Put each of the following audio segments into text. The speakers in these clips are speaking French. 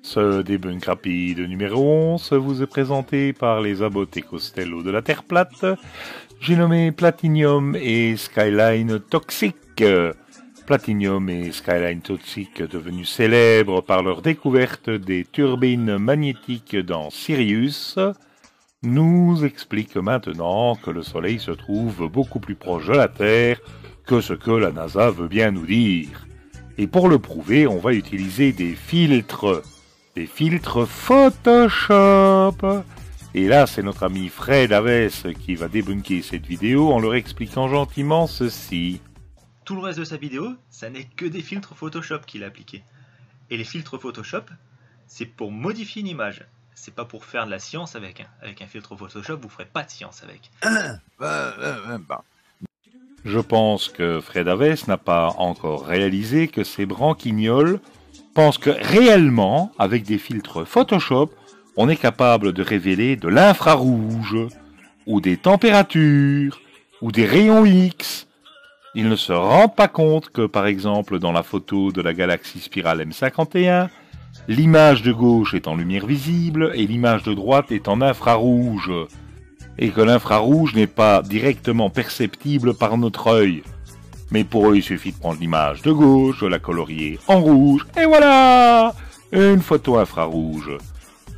Ce debunk rapide numéro 11 vous est présenté par les Abote Costello de la Terre plate. J'ai nommé Platinium et Skyline Toxic. Platinium et Skyline Toxic, devenus célèbres par leur découverte des turbines magnétiques dans Sirius, nous expliquent maintenant que le Soleil se trouve beaucoup plus proche de la Terre que ce que la NASA veut bien nous dire. Et pour le prouver, on va utiliser des filtres Photoshop. Et là, c'est notre ami Fred Aves qui va débunker cette vidéo en leur expliquant gentiment ceci. Tout le reste de sa vidéo, ça n'est que des filtres Photoshop qu'il a appliqués. Et les filtres Photoshop, c'est pour modifier une image. C'est pas pour faire de la science avec. Avec un filtre Photoshop, vous ferez pas de science avec. Je pense que Fred Aves n'a pas encore réalisé que ces branquignoles pensent que réellement, avec des filtres Photoshop, on est capable de révéler de l'infrarouge, ou des températures, ou des rayons X. Il ne se rend pas compte que, par exemple, dans la photo de la galaxie spirale M51, l'image de gauche est en lumière visible et l'image de droite est en infrarouge, et que l'infrarouge n'est pas directement perceptible par notre œil. Mais pour eux, il suffit de prendre l'image de gauche, de la colorier en rouge, et voilà, une photo infrarouge.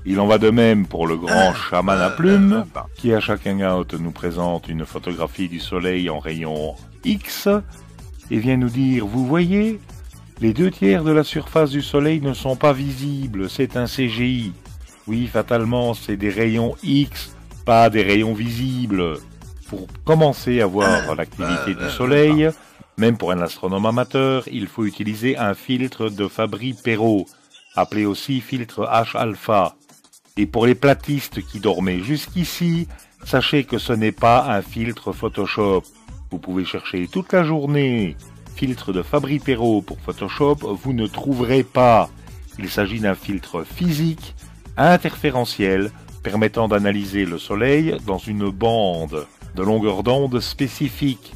Il en va de même pour le grand chaman à plumes, qui à chaque hangout nous présente une photographie du soleil en rayon X, et vient nous dire, vous voyez, les 2/3 de la surface du soleil ne sont pas visibles, c'est un CGI. Oui, fatalement, c'est des rayons X, pas des rayons visibles. Pour commencer à voir l'activité du soleil, même pour un astronome amateur, il faut utiliser un filtre de Fabry-Perot, appelé aussi filtre H-alpha. Et pour les platistes qui dormaient jusqu'ici, sachez que ce n'est pas un filtre Photoshop. Vous pouvez chercher toute la journée filtre de Fabry-Perot pour Photoshop, vous ne trouverez pas. Il s'agit d'un filtre physique, interférentiel, permettant d'analyser le soleil dans une bande de longueur d'onde spécifique.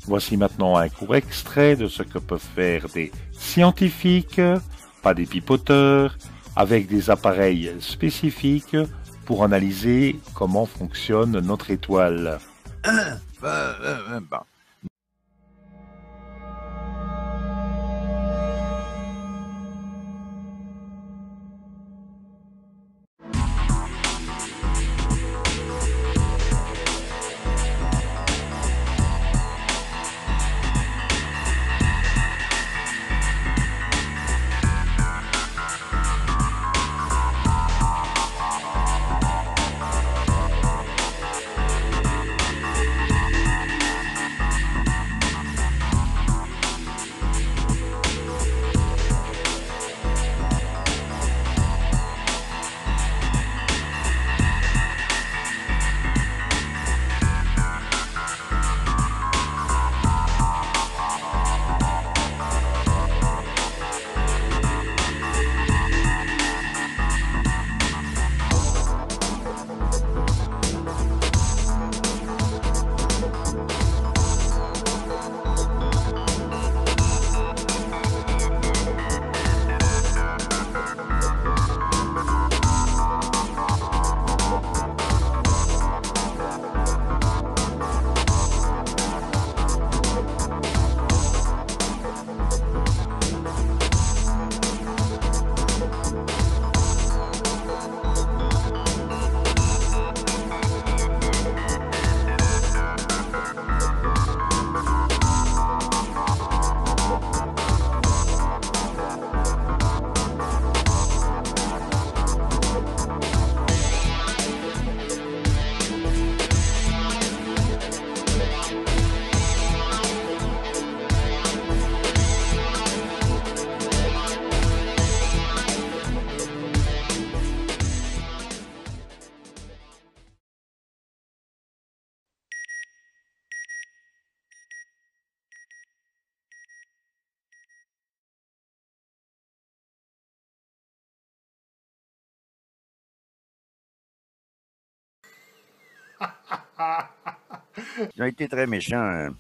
Voici maintenant un court extrait de ce que peuvent faire des scientifiques, pas des pipoteurs, avec des appareils spécifiques pour analyser comment fonctionne notre étoile. Ils ont été très méchants.